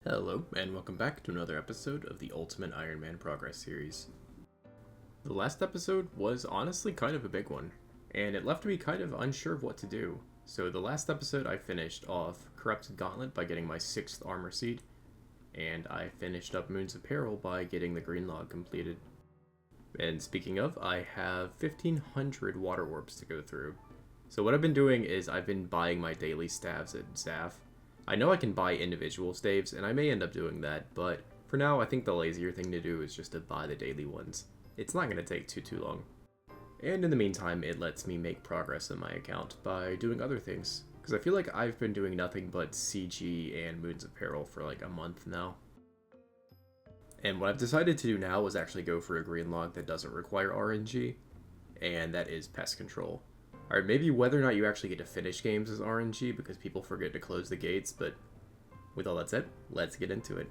Hello, and welcome back to another episode of the Ultimate Iron Man Progress series. The last episode was honestly kind of a big one, and it left me kind of unsure of what to do. So the last episode I finished off Corrupted Gauntlet by getting my 6th armor seed, and I finished up Moons of Peril by getting the green log completed. And speaking of, I have 1500 water orbs to go through. So what I've been doing is I've been buying my daily staves at Zaf. I know I can buy individual staves, and I may end up doing that, but for now I think the lazier thing to do is just to buy the daily ones. It's not going to take too long. And in the meantime, it lets me make progress in my account by doing other things, because I feel like I've been doing nothing but CG and Moons of Peril for like a month now. And what I've decided to do now is actually go for a green log that doesn't require RNG, and that is Pest Control. Or maybe whether or not you actually get to finish games is RNG because people forget to close the gates, but with all that said, let's get into it.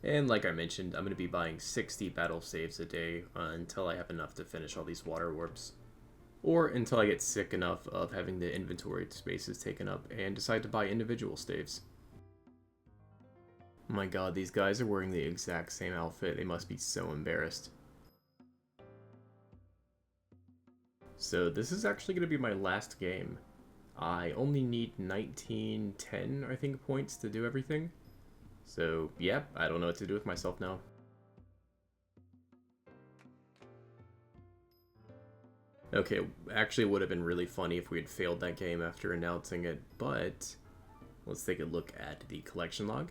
And like I mentioned, I'm going to be buying 60 battle saves a day until I have enough to finish all these water orbs. Or until I get sick enough of having the inventory spaces taken up and decide to buy individual staves. My god, these guys are wearing the exact same outfit. They must be so embarrassed. So this is actually going to be my last game. I only need 1910, I think, points to do everything. So, yeah, I don't know what to do with myself now. Okay, actually it would have been really funny if we had failed that game after announcing it, but let's take a look at the collection log.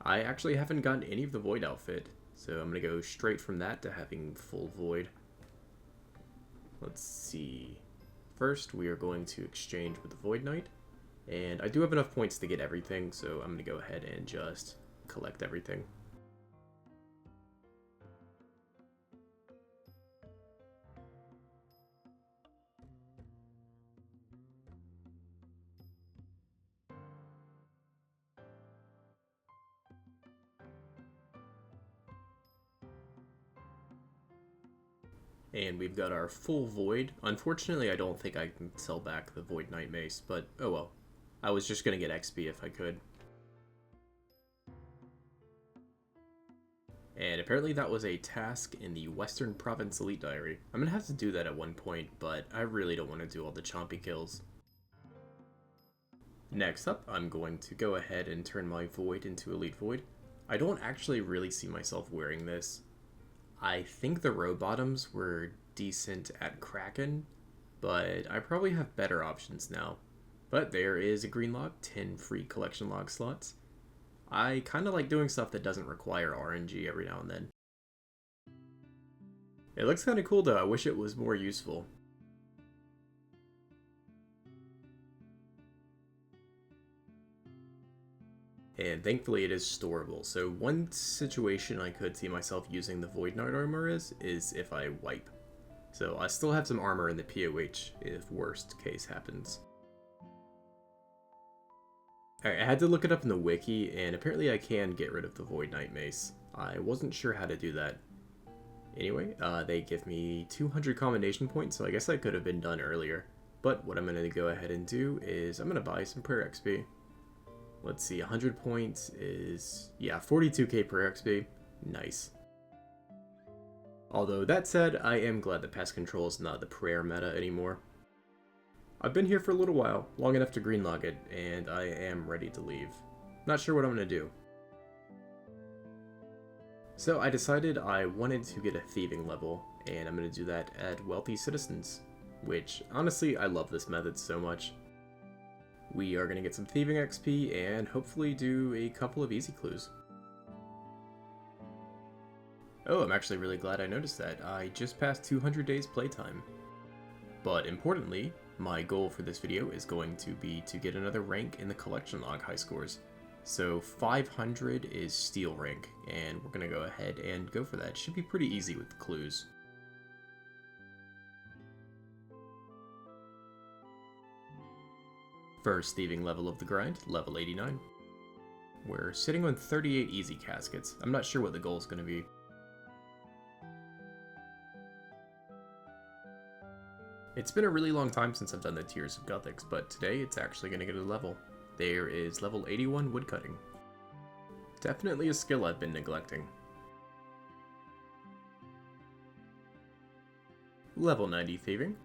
I actually haven't gotten any of the Void outfit, so I'm going to go straight from that to having full Void. Let's see. First, we are going to exchange with the Void Knight, and I do have enough points to get everything, so I'm going to go ahead and just collect everything. And we've got our full Void. Unfortunately, I don't think I can sell back the Void Knight Mace, but oh well. I was just going to get XP if I could. And apparently that was a task in the Western Province Elite Diary. I'm going to have to do that at one point, but I really don't want to do all the chompy kills. Next up, I'm going to go ahead and turn my Void into Elite Void. I don't actually really see myself wearing this. I think the row bottoms were decent at Kraken, but I probably have better options now. But there is a green log, 10 free collection log slots. I kind of like doing stuff that doesn't require RNG every now and then. It looks kind of cool though, I wish it was more useful. And thankfully it is storable, so one situation I could see myself using the Void Knight armor is if I wipe. So I still have some armor in the POH if worst case happens. Alright, I had to look it up in the wiki, and apparently I can get rid of the Void Knight Mace. I wasn't sure how to do that. Anyway, they give me 200 commendation points, so I guess that could have been done earlier. But what I'm going to go ahead and do is I'm going to buy some prayer XP. Let's see, 100 points is, yeah, 42k per XP. Nice. Although, that said, I am glad that Pest Control is not the prayer meta anymore. I've been here for a little while, long enough to greenlog it, and I am ready to leave. Not sure what I'm going to do. So I decided I wanted to get a thieving level, and I'm going to do that at Wealthy Citizens, which, honestly, I love this method so much. We are going to get some thieving XP and hopefully do a couple of easy clues. Oh, I'm actually really glad I noticed that. I just passed 200 days playtime. But importantly, my goal for this video is going to be to get another rank in the collection log high scores. So 500 is steel rank, and we're going to go ahead and go for that. Should be pretty easy with the clues. First thieving level of the grind, level 89. We're sitting on 38 easy caskets. I'm not sure what the goal is going to be. It's been a really long time since I've done the Tears of Gothics, but today it's actually going to get a level. there is level 81 woodcutting. Definitely a skill I've been neglecting. Level 90 Thieving.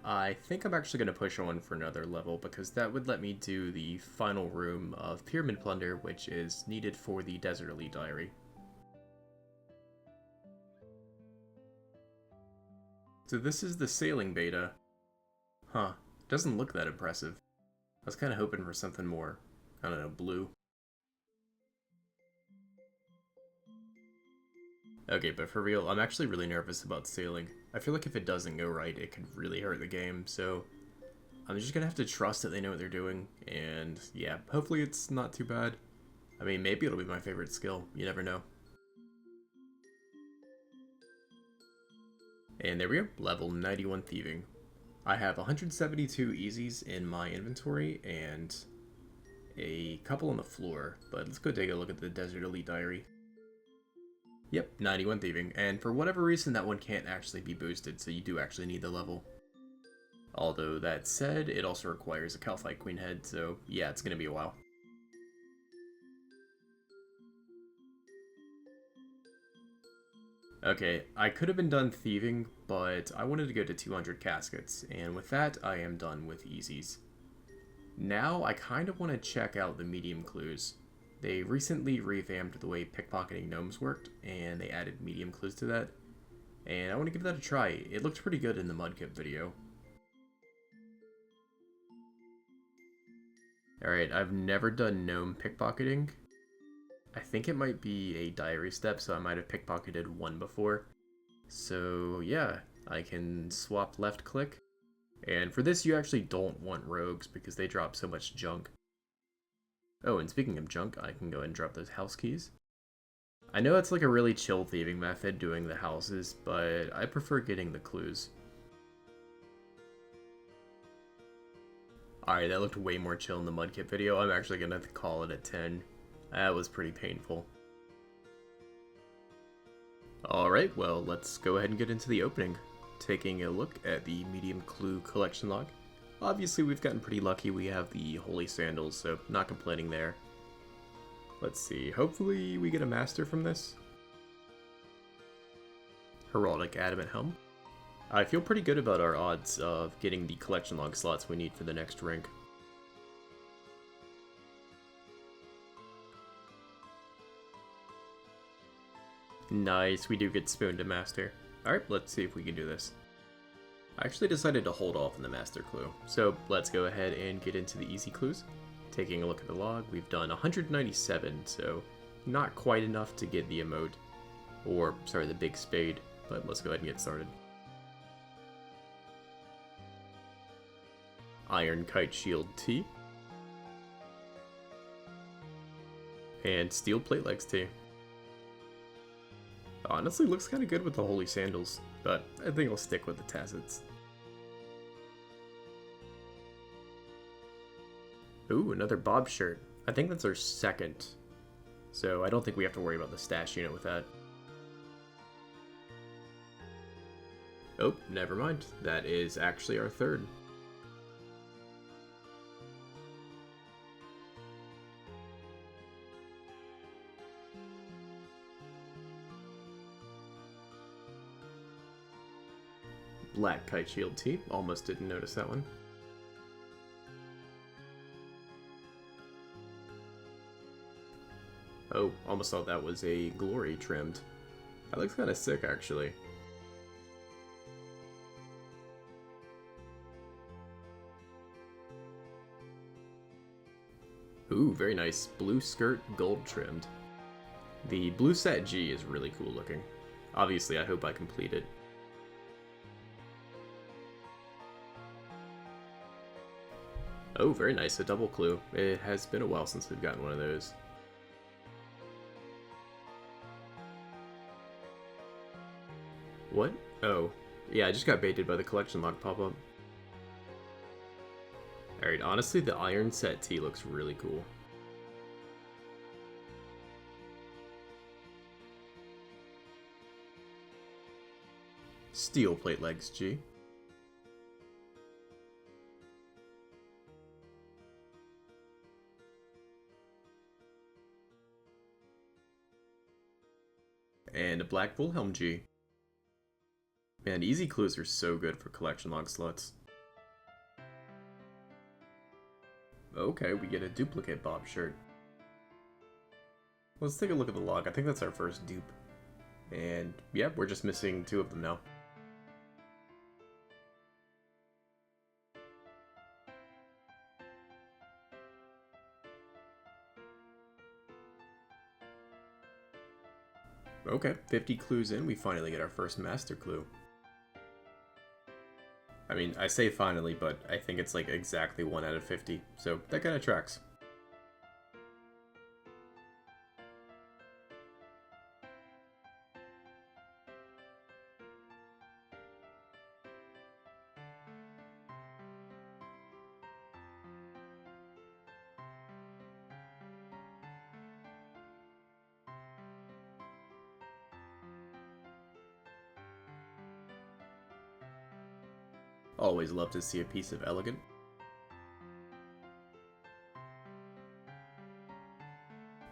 I think I'm actually going to push on for another level because that would let me do the final room of Pyramid Plunder, which is needed for the Desert Elite Diary. So this is the sailing beta. Huh, doesn't look that impressive. I was kind of hoping for something more, I don't know, blue. Okay, but for real, I'm actually really nervous about sailing. I feel like if it doesn't go right, it could really hurt the game, so I'm just gonna have to trust that they know what they're doing, and yeah, hopefully it's not too bad. I mean, maybe it'll be my favorite skill, you never know. And there we go, level 91 Thieving. I have 172 easies in my inventory, and a couple on the floor, but let's go take a look at the Desert Elite Diary. Yep, 91 Thieving, and for whatever reason that one can't actually be boosted, so you do actually need the level. Although that said, it also requires a Calcite Queen head, so yeah, it's gonna be a while. Okay, I could have been done thieving, but I wanted to go to 200 caskets, and with that, I am done with easies. Now, I kind of want to check out the medium clues. They recently revamped the way pickpocketing gnomes worked, and they added medium clues to that. And I want to give that a try. It looked pretty good in the Mudkip video. Alright, I've never done gnome pickpocketing. I think it might be a diary step, so I might have pickpocketed one before. So yeah, I can swap left click. And for this, you actually don't want rogues because they drop so much junk. Oh, and speaking of junk, I can go ahead and drop those house keys. I know it's like a really chill thieving method doing the houses, but I prefer getting the clues. Alright, that looked way more chill in the Mudkip video. I'm actually gonna call it a 10. That was pretty painful. Alright, well, let's go ahead and get into the opening. Taking a look at the medium clue collection log. Obviously, we've gotten pretty lucky. We have the Holy Sandals, so not complaining there. Let's see. Hopefully, we get a master from this. Heraldic Adamant Helm. I feel pretty good about our odds of getting the collection log slots we need for the next rank. Nice, we do get Spoon to master. Alright, let's see if we can do this. I actually decided to hold off on the master clue, so let's go ahead and get into the easy clues. Taking a look at the log, we've done 197, so not quite enough to get the emote, or sorry, the big spade, but let's go ahead and get started. Iron Kite Shield T, and Steel Plate Legs T. Honestly, looks kind of good with the Holy Sandals, but I think I'll stick with the Tassets. Ooh, another Bob shirt. I think that's our second, so I don't think we have to worry about the stash unit with that. Oh, never mind. That is actually our third. Black Kite Shield T. Almost didn't notice that one. Oh, almost thought that was a Glory trimmed. That looks kind of sick, actually. Ooh, very nice. Blue skirt, gold trimmed. The blue set G is really cool looking. Obviously, I hope I complete it. Oh, very nice, a double clue. It has been a while since we've gotten one of those. What? Oh. Yeah, I just got baited by the collection log pop-up. Alright, honestly, the Iron Set T looks really cool. Steel Plate Legs G. And a black Wilhelm G. Man, easy clues are so good for collection log slots. Okay, we get a duplicate Bob shirt. Let's take a look at the log. I think that's our first dupe. And yeah, we're just missing 2 of them now. Okay, 50 clues in, we finally get our first master clue. I mean, I say finally, but I think it's like exactly 1 out of 50, so that kind of tracks. Always love to see a piece of elegant.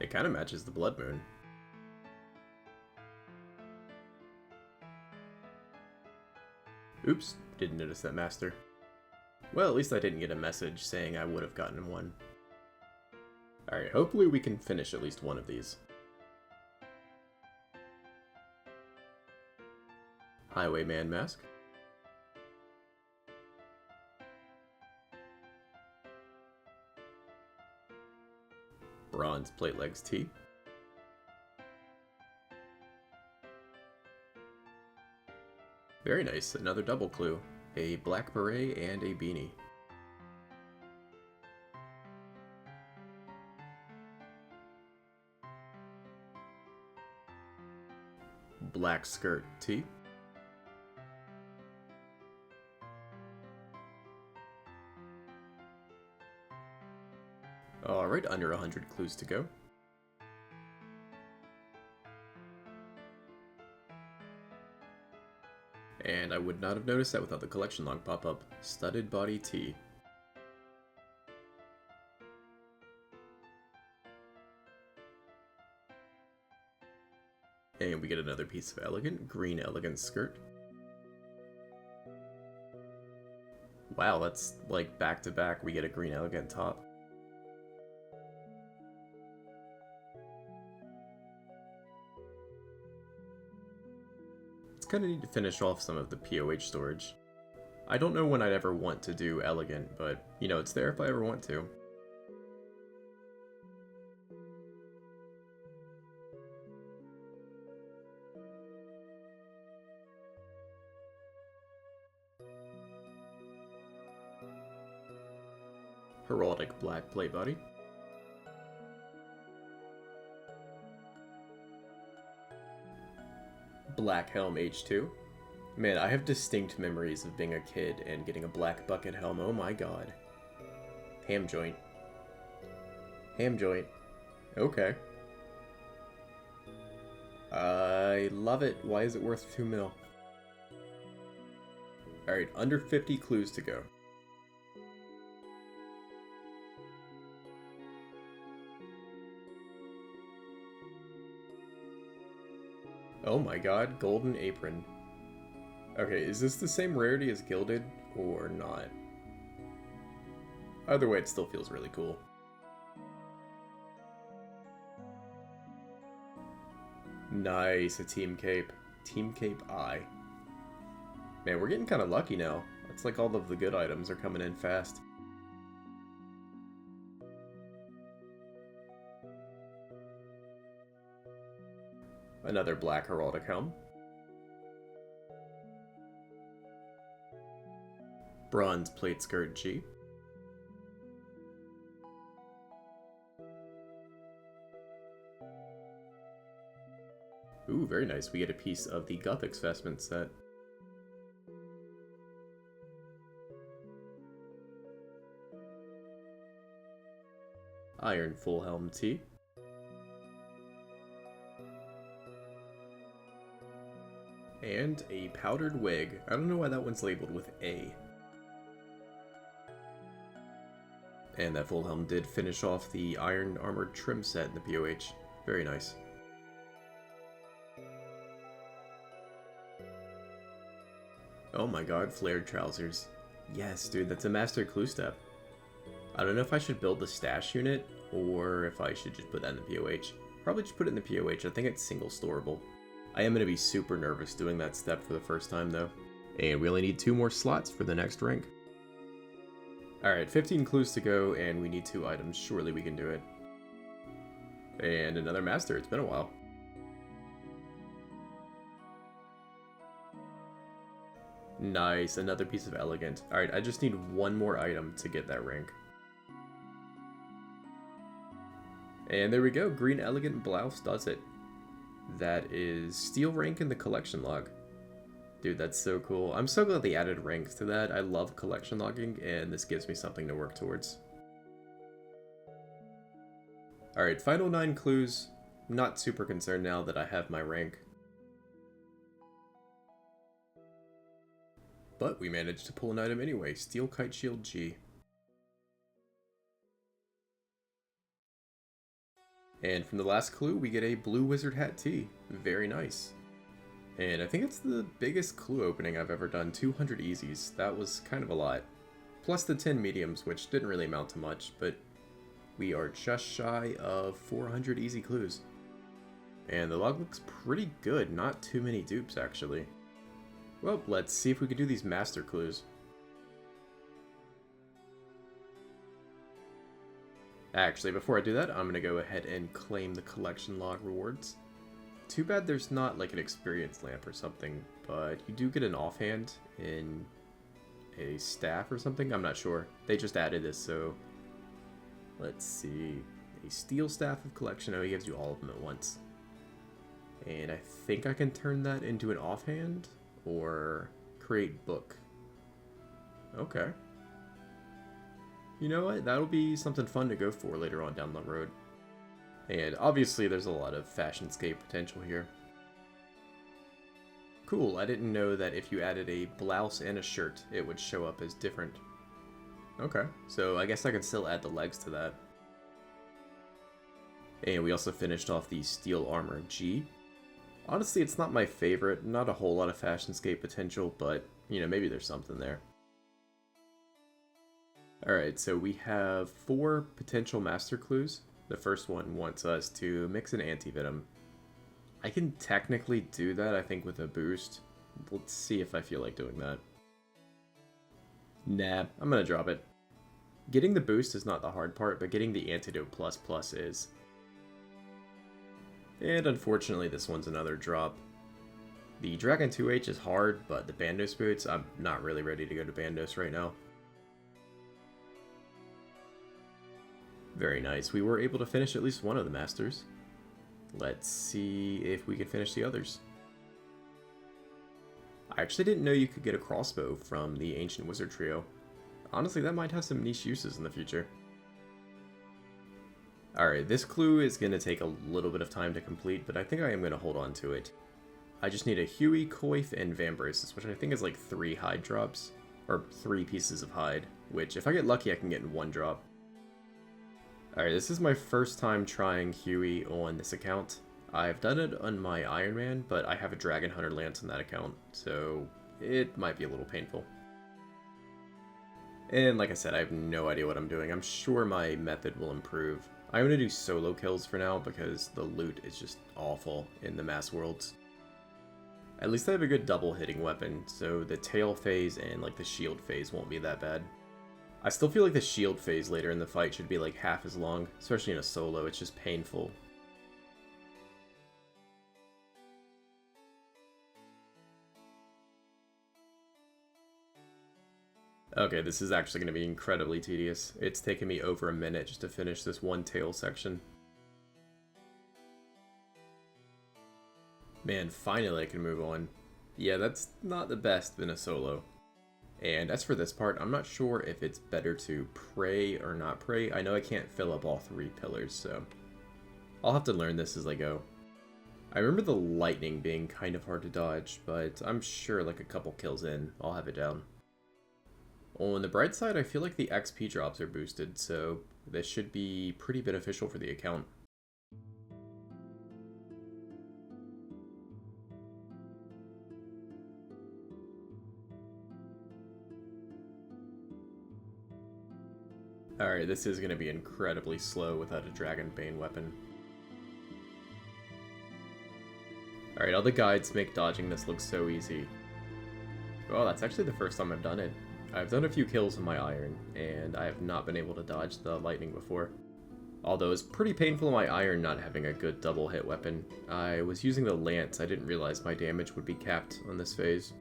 It kind of matches the Blood Moon. Oops, didn't notice that master. Well, at least I didn't get a message saying I would have gotten one. Alright, hopefully we can finish at least one of these. Highwayman mask. Bronze plate legs tee. Very nice, another double clue. A black beret and a beanie. Black skirt tee. Alright, under 100 clues to go. And I would not have noticed that without the collection log pop-up. Studded body tee. And we get another piece of elegant, green elegant skirt. Wow, that's like back to back we get a green elegant top. Kind of need to finish off some of the POH storage. I don't know when I'd ever want to do elegant, but you know, it's there if I ever want to. Heraldic black plate body. Black helm H2. Man, I have distinct memories of being a kid and getting a black bucket helm. Oh my god. Ham joint. Ham joint. Okay. I love it. Why is it worth 2 mil? Alright, under 50 clues to go. Oh my god, golden apron. Okay, is this the same rarity as gilded, or not? Either way, it still feels really cool. Nice, a team cape. Team cape I. Man, we're getting kind of lucky now. It's like all of the good items are coming in fast. Another black heraldic helm. Bronze plate skirt G. Ooh, very nice. We get a piece of the Gothic vestment set. Iron full helm tee. And a powdered wig. I don't know why that one's labeled with A. And that full helm did finish off the iron armored trim set in the POH. Very nice. Oh my god, flared trousers. Yes, dude, that's a master clue step. I don't know if I should build the stash unit, or if I should just put that in the POH. Probably just put it in the POH, I think it's single storable. I am going to be super nervous doing that step for the first time though. And we only need 2 more slots for the next rank. Alright, 15 clues to go, and we need 2 items. Surely we can do it. And another master, it's been a while. Nice, another piece of elegant. Alright, I just need 1 more item to get that rank. And there we go, green elegant blouse does it. That is steel rank in the collection log. Dude, that's so cool. I'm so glad they added ranks to that. I love collection logging, and this gives me something to work towards. Alright, final 9 clues. Not super concerned now that I have my rank. But we managed to pull an item anyway, Steel Kite Shield G. And from the last clue, we get a Blue Wizard Hat T. Very nice. And I think it's the biggest clue opening I've ever done, 200 easies. That was kind of a lot. Plus the 10 mediums, which didn't really amount to much, but we are just shy of 400 easy clues. And the log looks pretty good, not too many dupes actually. Well, let's see if we can do these master clues. Actually, before I do that, I'm going to go ahead and claim the collection log rewards. Too bad there's not like an experience lamp or something, but you do get an offhand in a staff or something. I'm not sure. They just added this, so let's see. A steel staff of collection. Oh, he gives you all of them at once. And I think I can turn that into an offhand or create book. Okay. You know what? That'll be something fun to go for later on down the road. And obviously there's a lot of fashionscape potential here. Cool, I didn't know that if you added a blouse and a shirt, it would show up as different. Okay, so I guess I can still add the legs to that. And we also finished off the steel armor G. Honestly, it's not my favorite, not a whole lot of fashionscape potential, but, you know, maybe there's something there. Alright, so we have 4 potential master clues. The first one wants us to mix an anti-venom. I can technically do that, I think, with a boost. Let's see if I feel like doing that. Nah, I'm gonna drop it. Getting the boost is not the hard part, but getting the antidote plus is. And unfortunately, this one's another drop. The Dragon 2H is hard, but the Bandos boots, I'm not really ready to go to Bandos right now. Very nice. We were able to finish at least one of the masters. Let's see if we can finish the others. I actually didn't know you could get a crossbow from the Ancient Wizard trio. Honestly, that might have some niche uses in the future. Alright, this clue is going to take a little bit of time to complete, but I think I am going to hold on to it. I just need a Hueycoatl and Vambraces, which I think is like 3 hide drops, or 3 pieces of hide, which if I get lucky I can get in 1 drop. Alright, this is my first time trying Huey on this account. I've done it on my Iron Man, but I have a Dragon Hunter Lance on that account, so it might be a little painful. And like I said, I have no idea what I'm doing. I'm sure my method will improve. I'm going to do solo kills for now because the loot is just awful in the mass worlds. At least I have a good double hitting weapon, so the tail phase and like the shield phase won't be that bad. I still feel like the shield phase later in the fight should be like half as long, especially in a solo, it's just painful. Okay, this is actually going to be incredibly tedious. It's taken me over a minute just to finish this one tail section. Man, finally I can move on. Yeah, that's not the best in a solo. And as for this part, I'm not sure if it's better to pray or not pray. I know I can't fill up all 3 pillars, so I'll have to learn this as I go. I remember the lightning being kind of hard to dodge, but I'm sure like a couple kills in, I'll have it down. On the bright side, I feel like the XP drops are boosted, so this should be pretty beneficial for the account. Alright, this is going to be incredibly slow without a Dragonbane weapon. Alright, all the guides make dodging this look so easy. Well, that's actually the first time I've done it. I've done a few kills with my iron, and I have not been able to dodge the lightning before. Although it's pretty painful in my iron not having a good double hit weapon. I was using the lance, I didn't realize my damage would be capped on this phase.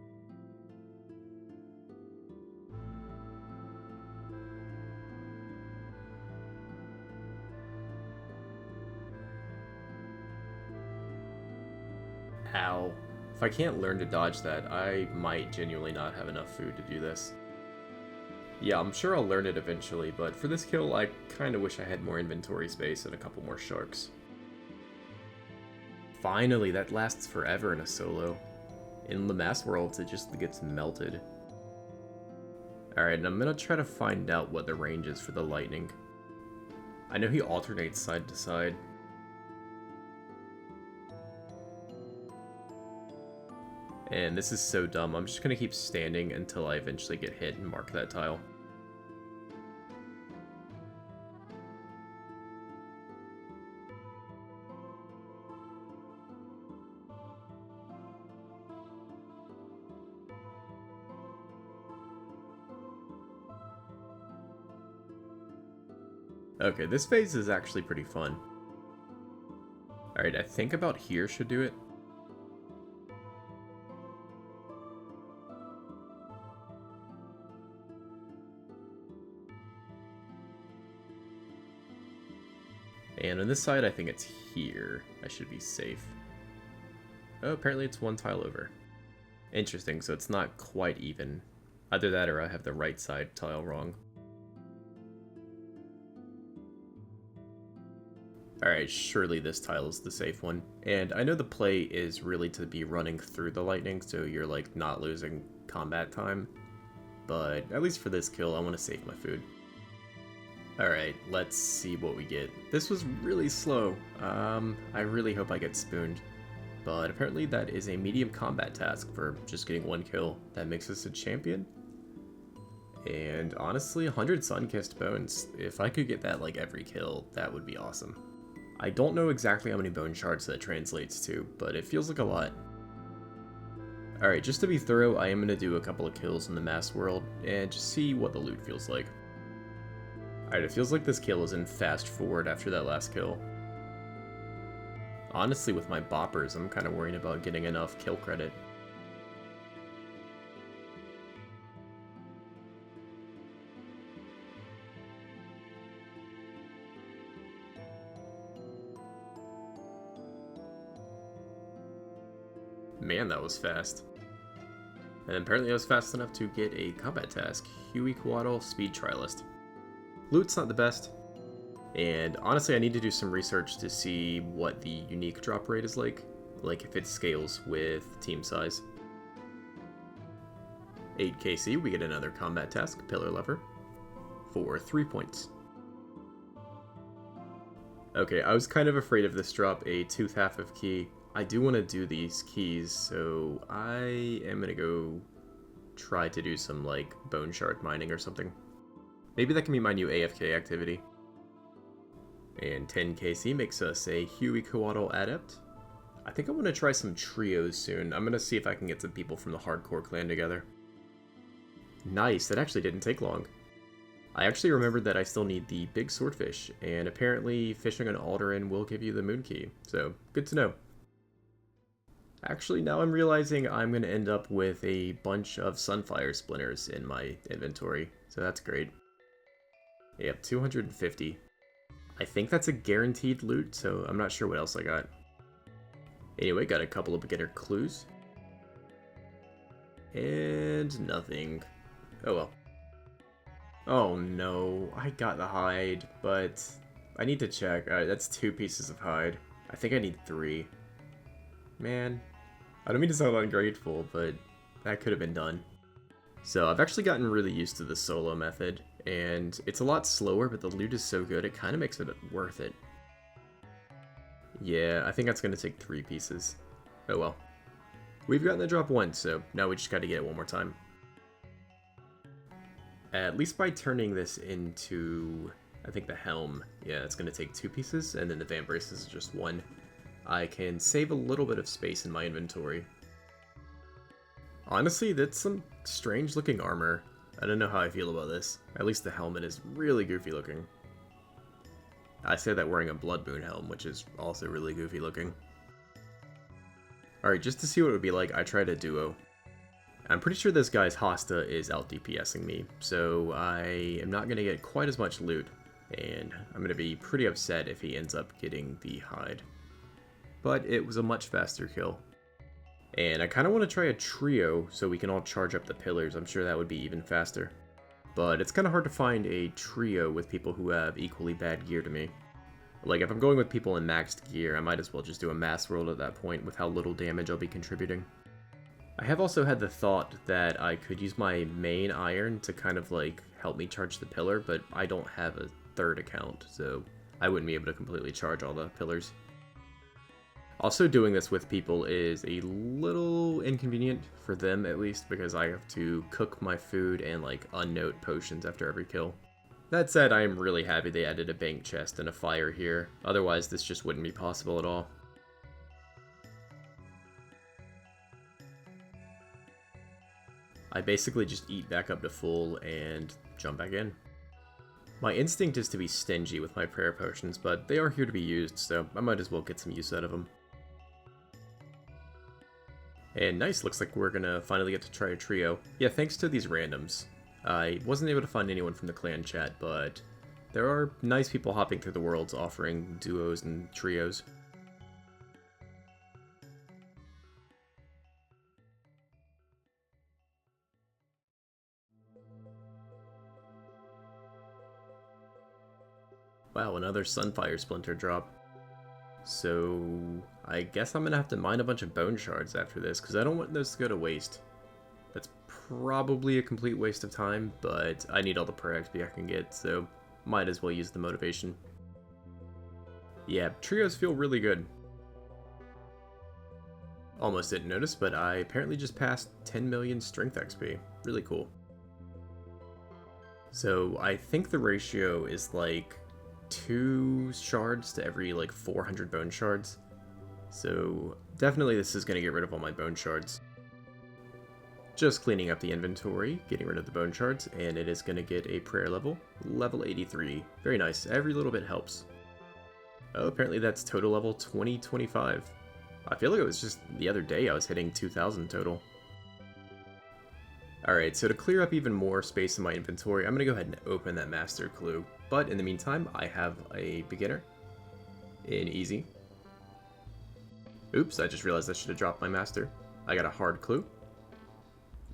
Ow. If I can't learn to dodge that, I might genuinely not have enough food to do this. Yeah, I'm sure I'll learn it eventually, but for this kill, I kinda wish I had more inventory space and a couple more sharks. Finally, that lasts forever in a solo. In the Mass Worlds, it just gets melted. Alright, and I'm gonna try to find out what the range is for the lightning. I know he alternates side to side. And this is so dumb, I'm just gonna keep standing until I eventually get hit and mark that tile. Okay, this phase is actually pretty fun. Alright, I think about here should do it. And on this side, I think it's here. I should be safe. Oh, apparently it's one tile over. Interesting, so it's not quite even. Either that or I have the right side tile wrong. Alright, surely this tile is the safe one. And I know the play is really to be running through the lightning, so you're like not losing combat time. But at least for this kill, I want to save my food. Alright, let's see what we get. This was really slow. I really hope I get spooned. But apparently that is a medium combat task for just getting one kill. That makes us a champion. And honestly, 100 Sun-Kissed Bones. If I could get that like every kill, that would be awesome. I don't know exactly how many bone shards that translates to, but it feels like a lot. Alright, just to be thorough, I am going to do a couple of kills in the Mass World, and just see what the loot feels like. Alright, it feels like this kill is in fast forward after that last kill. Honestly, with my boppers, I'm kind of worried about getting enough kill credit. Man, that was fast. And apparently I was fast enough to get a combat task, Hueycoatl Speed Trialist. Loot's not the best, and honestly I need to do some research to see what the unique drop rate is like if it scales with team size. 8 KC, we get another combat task, Pillar Lever, for 3 points. Okay, I was kind of afraid of this drop, a tooth half of key. I do want to do these keys, so I am gonna go try to do some like bone shard mining or something. Maybe that can be my new AFK activity. And 10 KC makes us a Hueycoatl Adept. I think I want to try some trios soon. I'm going to see if I can get some people from the Hardcore clan together. Nice, that actually didn't take long. I actually remembered that I still need the big swordfish, and apparently fishing an Alderan will give you the moon key, so good to know. Actually, now I'm realizing I'm going to end up with a bunch of Sunfire Splinters in my inventory, so that's great. Yep, 250. I think that's a guaranteed loot, so I'm not sure what else I got. Anyway, got a couple of beginner clues. And nothing. Oh well. Oh no, I got the hide, but I need to check. Alright, that's 2 pieces of hide. I think I need 3. Man, I don't mean to sound ungrateful, but that could have been done. So I've actually gotten really used to the solo method, and it's a lot slower, but the loot is so good it kind of makes it worth it. Yeah, I think that's going to take 3 pieces. Oh well. We've gotten the drop once, so now we just got to get it one more time. At least by turning this into, I think, the helm. Yeah, it's going to take 2 pieces, and then the van braces is just 1. I can save a little bit of space in my inventory. Honestly, that's some strange looking armor. I don't know how I feel about this. At least the helmet is really goofy looking. I say that wearing a Blood Moon helm, which is also really goofy looking. Alright, just to see what it would be like, I tried a duo. I'm pretty sure this guy's Hosta is out DPSing me, so I am not going to get quite as much loot, and I'm going to be pretty upset if he ends up getting the hide. But it was a much faster kill. And I kind of want to try a trio so we can all charge up the pillars. I'm sure that would be even faster. But it's kind of hard to find a trio with people who have equally bad gear to me. Like, if I'm going with people in maxed gear, I might as well just do a mass world at that point with how little damage I'll be contributing. I have also had the thought that I could use my main iron to kind of like help me charge the pillar, but I don't have a third account, so I wouldn't be able to completely charge all the pillars. Also, doing this with people is a little inconvenient, for them at least, because I have to cook my food and like unnote potions after every kill. That said, I am really happy they added a bank chest and a fire here, otherwise this just wouldn't be possible at all. I basically just eat back up to full and jump back in. My instinct is to be stingy with my prayer potions, but they are here to be used, so I might as well get some use out of them. And nice, looks like we're gonna finally get to try a trio. Yeah, thanks to these randoms. I wasn't able to find anyone from the clan chat, but there are nice people hopping through the worlds offering duos and trios. Wow, another Sunfire Splinter drop. So I guess I'm gonna have to mine a bunch of bone shards after this, because I don't want those to go to waste. That's probably a complete waste of time, but I need all the prayer XP I can get, so might as well use the motivation. Yeah, trios feel really good. Almost didn't notice, but I apparently just passed 10 million strength XP. Really cool. So I think the ratio is like 2 shards to every like 400 bone shards. So definitely this is going to get rid of all my bone shards. Just cleaning up the inventory, getting rid of the bone shards, and it is going to get a prayer level, level 83. Very nice, every little bit helps. Oh, apparently that's total level 2025. I feel like it was just the other day I was hitting 2000 total. Alright, so to clear up even more space in my inventory, I'm going to go ahead and open that master clue. But in the meantime, I have a beginner in easy. Oops, I just realized I should have dropped my master. I got a hard clue.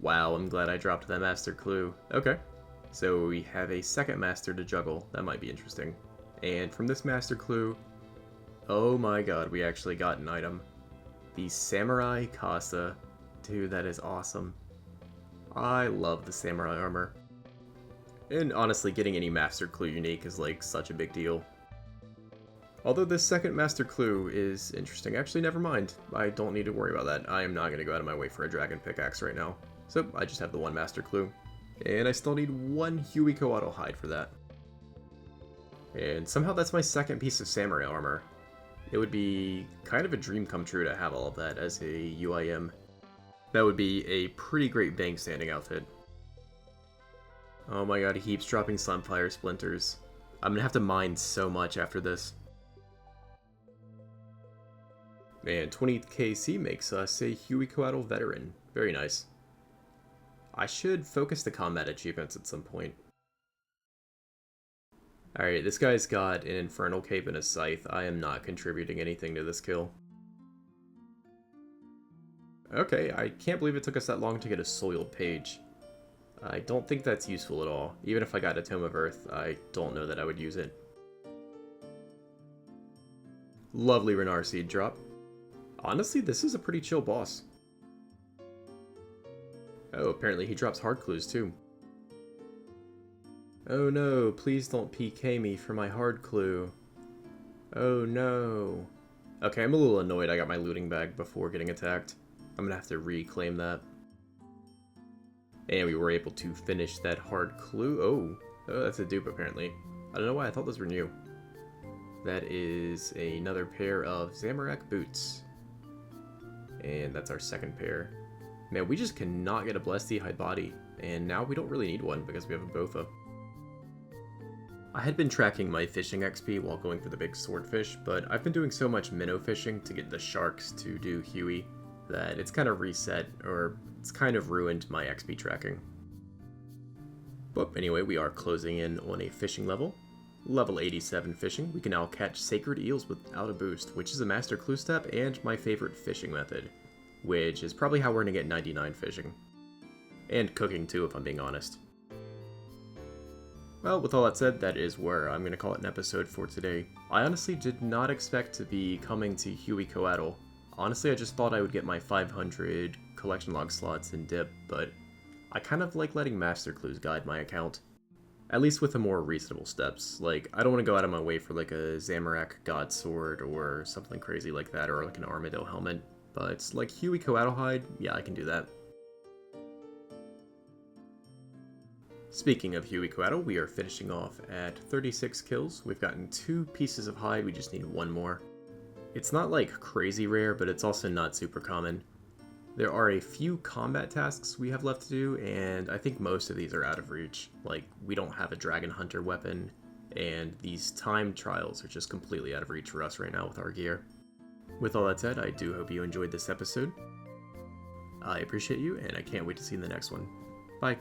Wow, I'm glad I dropped that master clue. Okay, so we have a second master to juggle. That might be interesting. And from this master clue, oh my god, we actually got an item. The Samurai Casa. Dude, that is awesome. I love the samurai armor. And honestly, getting any master clue unique is like such a big deal. Although this second master clue is interesting. Actually, never mind. I don't need to worry about that. I am not going to go out of my way for a dragon pickaxe right now. So I just have the one master clue. And I still need 1 Hueycoatl hide for that. And somehow that's my second piece of samurai armor. It would be kind of a dream come true to have all of that as a UIM. That would be a pretty great bank standing outfit. Oh my god, he keeps dropping Sunfire Splinters. I'm gonna have to mine so much after this. And 20 KC makes us a Hueycoatl veteran. Very nice. I should focus the combat achievements at some point. Alright, this guy's got an Infernal Cape and a Scythe. I am not contributing anything to this kill. Okay, I can't believe it took us that long to get a soiled page. I don't think that's useful at all. Even if I got a Tome of Earth, I don't know that I would use it. Lovely Renar Seed drop. Honestly, this is a pretty chill boss. Oh, apparently he drops hard clues too. Oh no, please don't PK me for my hard clue. Oh no. Okay, I'm a little annoyed I got my looting bag before getting attacked. I'm gonna have to reclaim that. And we were able to finish that hard clue. Oh, that's a dupe apparently. I don't know why I thought those were new. That is another pair of Zamorak boots. And that's our second pair. Man, we just cannot get a Blessed Hide body. And now we don't really need one because we have a Botha. I had been tracking my fishing XP while going for the big swordfish, but I've been doing so much minnow fishing to get the sharks to do Huey that it's kind of reset, or it's kind of ruined my XP tracking. But anyway, we are closing in on a fishing level. Level 87 fishing, we can now catch sacred eels without a boost, which is a master clue step and my favorite fishing method, which is probably how we're going to get 99 fishing. And cooking too, if I'm being honest. Well, with all that said, that is where I'm going to call it an episode for today. I honestly did not expect to be coming to Hueycoatl. Honestly, I just thought I would get my 500 collection log slots in dip, but I kind of like letting master clues guide my account. At least with the more reasonable steps. Like, I don't want to go out of my way for like a Zamorak God Sword or something crazy like that, or like an Armadillo helmet. But like Hueycoatl hide, yeah, I can do that. Speaking of Hueycoatl, we are finishing off at 36 kills. We've gotten 2 pieces of hide, we just need 1 more. It's not like crazy rare, but it's also not super common. There are a few combat tasks we have left to do, and I think most of these are out of reach. Like, we don't have a Dragon Hunter weapon, and these time trials are just completely out of reach for us right now with our gear. With all that said, I do hope you enjoyed this episode. I appreciate you, and I can't wait to see you in the next one. Bye.